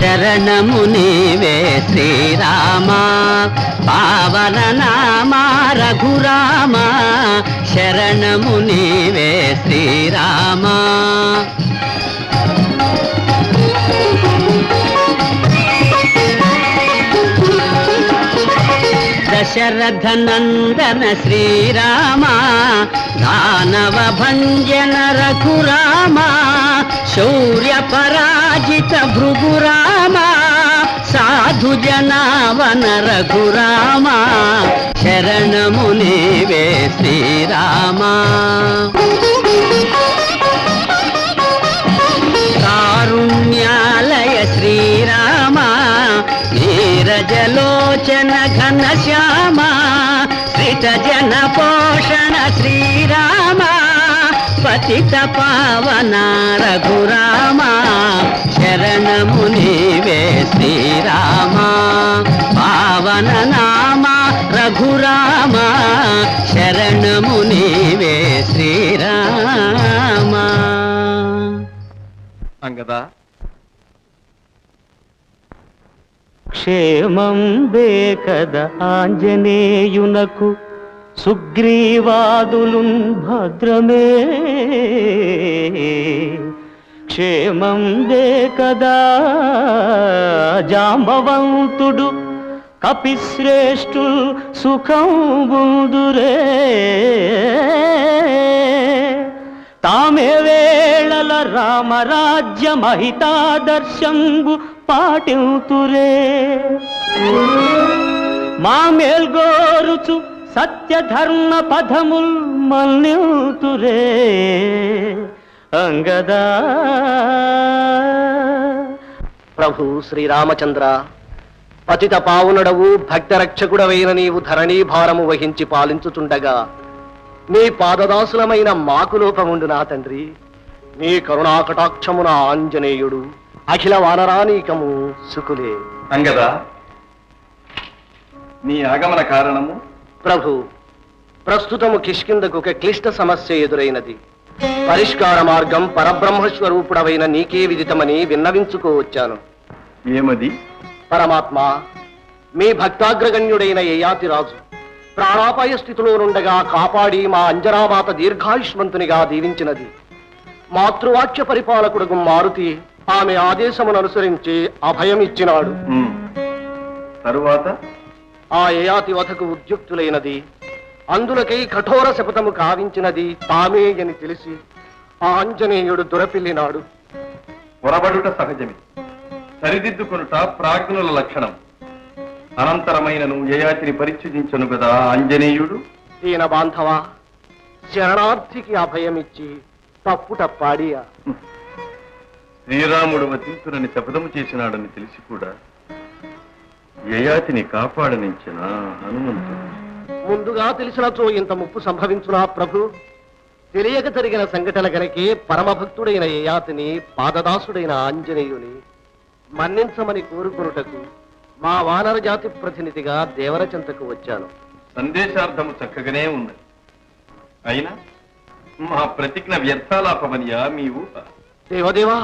శరణము నీవే శ్రీరామ పావన నామ రఘురామ శరణము నీవే శ్రీరామ దశరథ నందన శ్రీరామ దానవ భంజన రఘురామ శౌర్య పరాజిత భృగురామ సాధు జనావన రఘురామ శరణము నీవే శ్రీరామ కారుణ్యాలయ శ్రీరామ నీరజలోచన ఘనశ్యామ శ్రిత జన పోషణ శ్రీరామ పతిత పావన రఘురామ శరణము నీవే శ్రీరామ పావన నామ రఘురామ శరణము నీవే శ్రీరామ. అంగదా క్షేమం వేకద ఆంజనేయునకు సుగ్రీవాదులున్ భద్రమే క్షేమం వేకదా జాంబవంతుడు కపిశ్రేష్ఠుల్ సుఖం బుందురే తామే వేళల రామరాజ్య మహితాదర్శంబు పాటింతురే మా మేల్గోరుచు సత్యధర్మ పదముల్ మన్నితురే అంగదా. ప్రభు శ్రీరామచంద్ర పతిత పావునడవు భక్తరక్షకుడవైన నీవు ధరణీ భారము వహించి పాలించుచుండగా నీ పాదదాసులమైన మాకు లోపముండు నా తండ్రి. నీ కరుణాకటాక్షమున ఆంజనేయుడు అఖిల వానరానీకము సుకులే. అంగదా నీ ఆగమన కారణము? ప్రభు ప్రస్తుతము కిష్కిందకు ఒక క్లిష్ట సమస్య ఎదురైనది. పరిష్కార మార్గం పరబ్రహ్మస్వరూపుడవైన నీకే విదితమని విన్నవించుకోవచ్చాను. ఏమది? పరమాత్మ, మీ భక్తాగ్రగణ్యుడైన యయాతిరాజు ప్రాణాపాయ స్థితిలో నుండగా కాపాడి మా అంజనామాత దీర్ఘాయుష్మంతునిగా దీవించినది. మాతృవాక్య పరిపాలకుడు మారుతి ఆమె ఆదేశమును అనుసరించి అభయం ఇచ్చినాడు. తరువాత ఆ యయాతి వధకు ఉద్యుక్తులైనది. అందులకై కఠోర శపథము కావించినది తామే అని తెలిసి ఆ ఆంజనేయుడు దురపిల్లినాడు. పొరబడుట సహజమే, సరిదిద్దుకొనుట ప్రాజ్ఞుల లక్షణం. అనంతరమైనను యయాతిని పరిచ్ఛేదించను కదా ఆంజనేయుడు. దీన బాంధవ, శరణార్థికి అభయమిచ్చి తప్పుటప్పాడియా. శ్రీరాముడు వధించునని శపథము చేసినాడని తెలిసి కూడా యయాతిని కాపాడనించిన హనుమంతుడు ముందుగా తెలిసినచో ఇంత ముప్పు సంభవించునా ప్రభు? తెలియక జరిగిన సంఘటన గనకే పరమభక్తుడైన యయాతిని పాదదాసుడైన ఆంజనేయుని మన్నించమని కోరుకునుటకు మా వానర జాతి ప్రతినిధిగా దేవర చెంతకు వచ్చాను. సందేశార్థము చక్కగానే ఉన్నది. అయినా మా ప్రతిజ్ఞ వ్యర్థాలాపమనియా మీ ఊహ? దేవదేవా,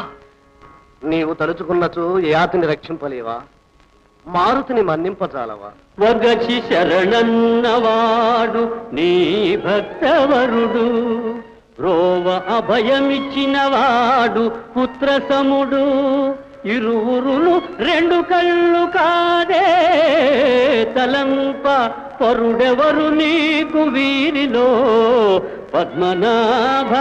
నీవు తలుచుకున్నచో యయాతిని రక్షింపలేవా? మారుతిని మన్నింపజాలవా? వగచి శరణన్నవాడు నీ భక్తవరుడు రోవ అభయమిచ్చినవాడు పుత్రసముడు ఇరువురులు రెండు కళ్ళు కాదే తలంప పరుడెవరు నీకు వీరిలో పద్మనాభ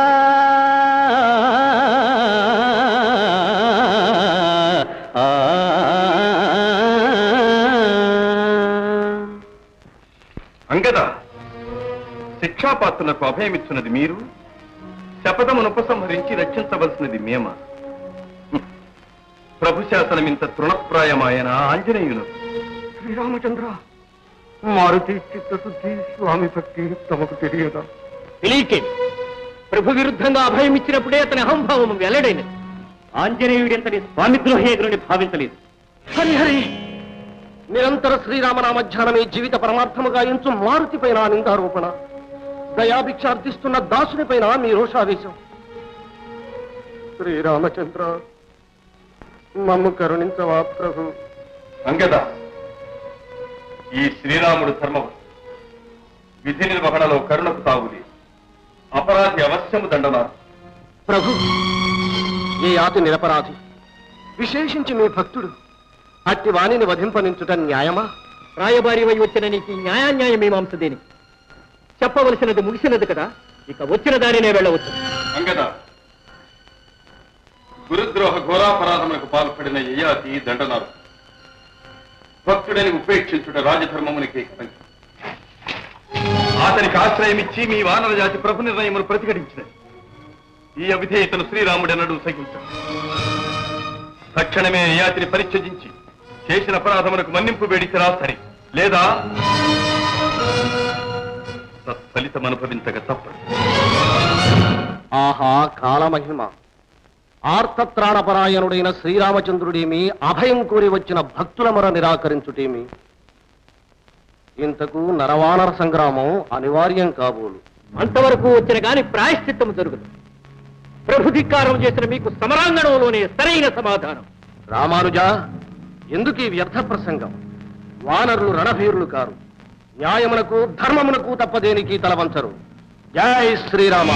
అంగదా, శిక్షాపాత్రులకు అభయమిచ్చున్నది మీరు, శపథమును ఉపసంహరించి రక్షించవలసినది మేమ. ప్రభు శాసనం ఇంత తృణప్రాయమాయన ఆంజనేయును. శ్రీరామచంద్ర, మారుతి చిత్తశుద్ధి స్వామి భక్తి తమకు తెలియదా? తెలియకేమి? ప్రభు విరుద్ధంగా అభయమిచ్చినప్పుడే అతని అహంభావం వెల్లడైనది. ఆంజనేయుడి అంతని స్వామిద్రోహేగుని భావించలేదు. హరిహరి, నిరంతర శ్రీరామనామధ్యానమే జీవిత పరమార్థముగా ఎంచు మారుతి పైన నిందారోపణ, దయాభిక్షార్థిస్తున్న దాసుని పైన మీ రోషావేశం. శ్రీరామచంద్ర, మమ్ము కరుణించవా ప్రభు. అంగద, ఈ శ్రీరాముడు ధర్మవస్తు. విధి నిర్వహణలో కరుణకు తావులి. అపరాధి అవశ్యము దండనారు. ప్రభు, ఈ యాతి నిరపరాధి, విశేషించి మీ భక్తుడు. అట్టి వాణిని వధింపనించుట న్యాయమా? రాయబారి వై వచ్చిన నీకు న్యాయాన్యాయ మీమాంస దేనికి? చెప్పవలసినది ముగిసినది కదా, ఇక వచ్చిన దారినే వెళ్ళవచ్చు. అంగద, గురుద్రోహ ఘోరాపరాధములకు పాల్పడిన యయాతి దండనారు. భక్తుడని ఉపేక్షించుట రాజధర్మమునికి కలంకం. అతనికి ఆశ్రయమిచ్చి మీ వానర జాతి ప్రభు నిర్ణయమును ప్రతిఘటించినది. ఈ అవిధేయతను శ్రీరాముడెన్నడూ సహించాడు. తక్షణమే యయాతిని పరిత్యజించి చేసిన అపరాధమునకు మన్నింపు వేడిసిరా సరి, లేదా తత్ఫలితం అనుభవించక తప్పదు. ఆహా కాలమహిమ! ఆర్తత్రాణపరాయణుడైన శ్రీరామచంద్రుడేమి, అభయం కోరి వచ్చిన భక్తుల మొర నిరాకరించుటేమి? ఇంతకు నరవానర సంగ్రామం అనివార్యం కాబోలు. అంతవరకు వచ్చిన గాని ప్రాయశ్చిత్తము జరుగుతుంది. ప్రభుధిక్కారం చేసిన మీకు సమరాంగణంలోనే సరైన సమాధానం. రామానుజ, ఎందుకు ఈ వ్యర్థ ప్రసంగం? వానరులు రణభీరులు కారు. న్యాయమునకు ధర్మమునకు తప్పదేనికి తలవంచరు. జై శ్రీరామ.